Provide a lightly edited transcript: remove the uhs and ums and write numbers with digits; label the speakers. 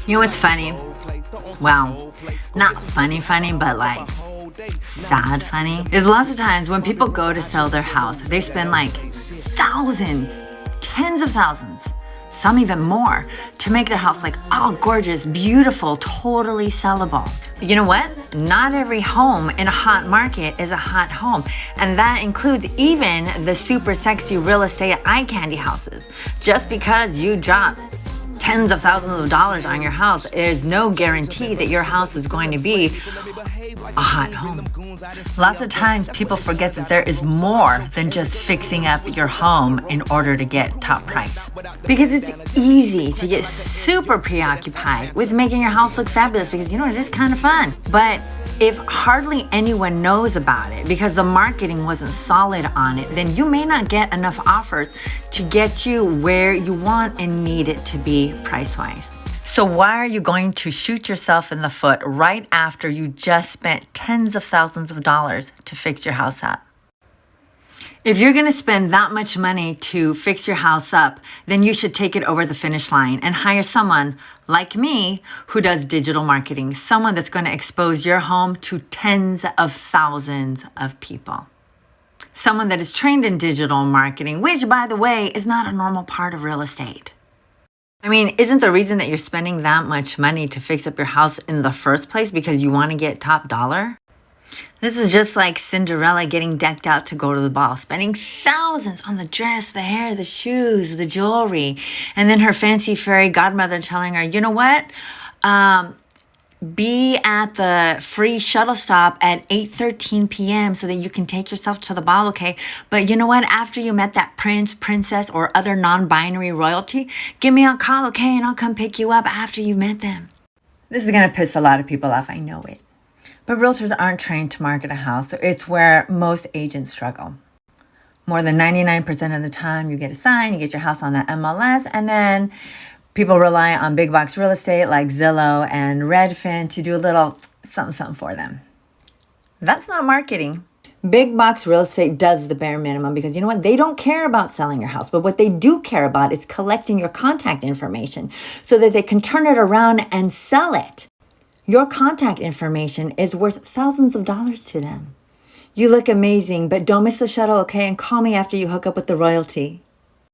Speaker 1: You know what's funny? Well, not funny, but like sad funny is lots of times when people go to sell their house, they spend like thousands, tens of thousands, some even more, to make their house like all gorgeous, beautiful, totally sellable. But you know what? Not every home in a hot market is a hot home. And that includes even the super sexy real estate eye candy houses. Just because you drop tens of thousands of dollars on your house, there's no guarantee that your house is going to be a hot home. Lots of times people forget that there is more than just fixing up your home in order to get top price. Because it's easy to get super preoccupied with making your house look fabulous because you know it is kind of fun. But if hardly anyone knows about it because the marketing wasn't solid on it, then you may not get enough offers to get you where you want and need it to be price-wise. So why are you going to shoot yourself in the foot right after you just spent tens of thousands of dollars to fix your house up? If you're going to spend that much money to fix your house up, then you should take it over the finish line and hire someone like me who does digital marketing, someone that's going to expose your home to tens of thousands of people. Someone that is trained in digital marketing, which, by the way, is not a normal part of real estate. I mean, isn't the reason that you're spending that much money to fix up your house in the first place because you want to get top dollar? This is just like Cinderella getting decked out to go to the ball, spending thousands on the dress, the hair, the shoes, the jewelry, and then her fancy fairy godmother telling her, you know what? Be at the free shuttle stop at 8:13 p.m. so that you can take yourself to the ball, okay? But you know what? After you met that prince, princess, or other non-binary royalty, give me a call, okay? And I'll come pick you up after you met them. This is going to piss a lot of people off, I know it. But realtors aren't trained to market a house, so it's where most agents struggle. More than 99% of the time, you get a sign, you get your house on the MLS, and then people rely on big box real estate like Zillow and Redfin to do a little something for them. That's not marketing. Big box real estate does the bare minimum because you know what? They don't care about selling your house, but what they do care about is collecting your contact information so that they can turn it around and sell it. Your contact information is worth thousands of dollars to them. You look amazing, but don't miss the shuttle, okay? And call me after you hook up with the royalty.